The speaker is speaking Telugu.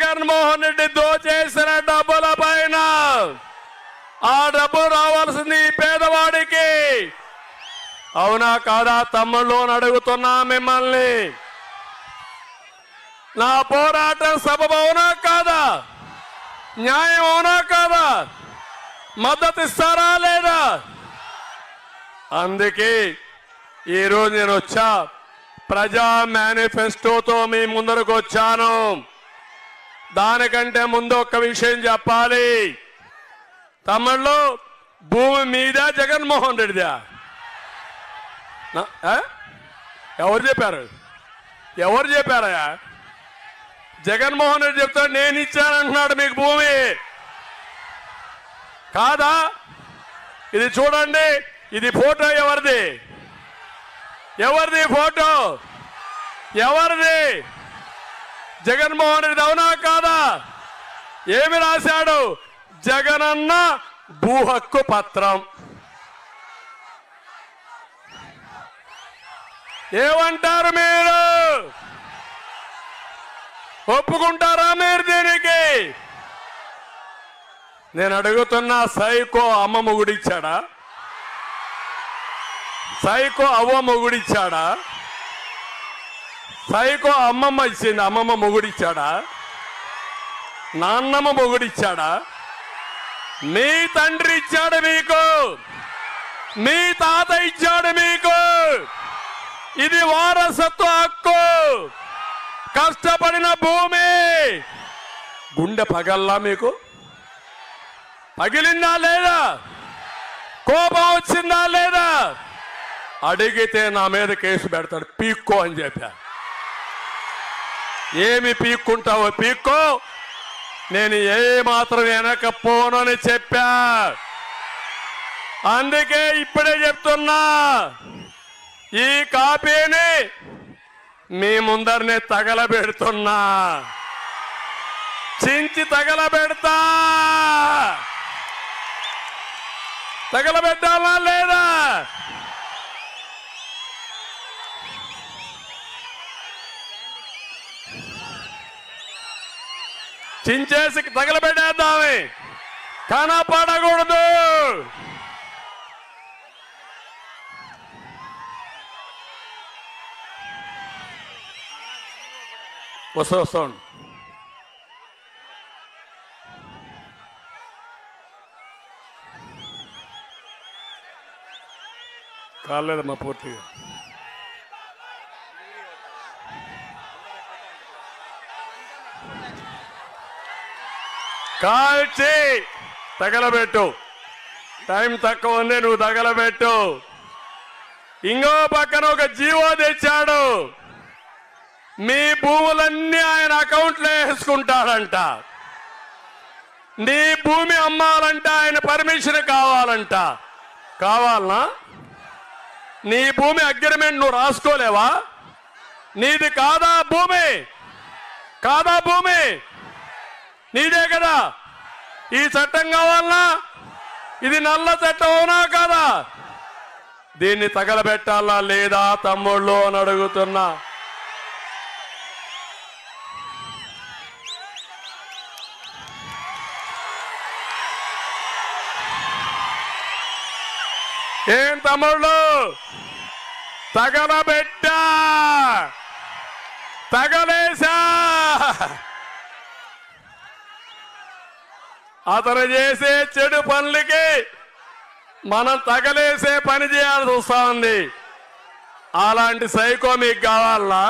జగన్మోహన్ రెడ్డి దోచేసిన డబ్బుల పైన ఆ డబ్బు రావాల్సింది పేదవాడికి. అవునా కాదా తమ్ముళ్ళు అని అడుగుతున్నా మిమ్మల్ని. నా పోరాటం సబబు అవునా కాదా? న్యాయం అవునా కాదా? మద్దతు ఇస్తారా లేదా? అందుకే ఈరోజు నేను వచ్చా, ప్రజా మేనిఫెస్టోతో మీ ముందరకు వచ్చాను. దానికంటే ముందు ఒక్క విషయం చెప్పాలి. తమిళ్లో భూమి మీద జగన్మోహన్ రెడ్డిదా? ఎవరు చెప్పారు? ఎవరు చెప్పారయ్యా? జగన్మోహన్ రెడ్డి చెప్తాడు నేను ఇచ్చానంటున్నాడు మీకు భూమి. కాదా? ఇది చూడండి, ఇది ఫోటో ఎవరిది? ఎవరిది ఫోటో? ఎవరిది? జగన్మోహన్ రెడ్డి అవునా కాదా? ఏమి రాశాడు? జగనన్న భూ హక్కు పత్రం. ఏమంటారు మీరు? ఒప్పుకుంటారా మీరు దీనికి? నేను అడుగుతున్నా, సైకో అమ్మ మొగుడిచ్చాడా? సైకో అవ్వ మొగుడిచ్చాడా? సైకో అమ్మమ్మ ఇచ్చింది, అమ్మమ్మ మొగుడిచ్చాడా? నాన్నమ్మ మొగుడిచ్చాడా? మీ తండ్రి ఇచ్చాడు మీకు, మీ తాత ఇచ్చాడు మీకు. ఇది వారసత్వ హక్కు. కష్టపడిన భూమి. గుండె పగల్లా మీకు? పగిలిందా లేదా? కోపం వచ్చిందా లేదా? అడిగితే నా మీద కేసు పెడతాడు, పీక్కో అని చెప్పా. ఏమి పీక్కుంటావో పీక్కో, నేను ఏ మాత్రం వెనకపోను అని చెప్పా. అందుకే ఇప్పుడే చెప్తున్నా, ఈ కాపీని మీ ముందరనే తగలబెడుతున్నా, చించి తగలబెడతా. తగలబెట్టాలా లేదా? చించేసి తగలబెట్టేద్దామే, కనపడకూడదు. వస్తాను. కాలేదమ్మా పూర్తిగా. కాల్చి తగలబెట్టు. టైం తక్కువ ఉంది, నువ్వు తగలబెట్టు. ఇంకో పక్కన ఒక జీవో తెచ్చాడు, మీ భూములన్నీ ఆయన అకౌంట్లో వేసుకుంటాడంట. నీ భూమి అమ్మాలంట, ఆయన పర్మిషన్ కావాలంట. కావాలనా? నీ భూమి అగ్రిమెంట్ నువ్వు రాసుకోలేవా? నీది కాదా భూమి? కాదా భూమి? నీదే కదా. ఈ చట్టం కావాలనా? ఇది నల్ల చట్టం అవునా కాదా? దీన్ని తగలబెట్టాలా లేదా తమ్ముళ్ళు అని అడుగుతున్నా. ఏం తమ్ముళ్ళు? తగలబెట్టా, తగలేసా. అతను చేసే చెడు పనులకి మనం తగలేసే పని చేయాల్సి వస్తా ఉంది. అలాంటి సైకో మీకు కావాలనా?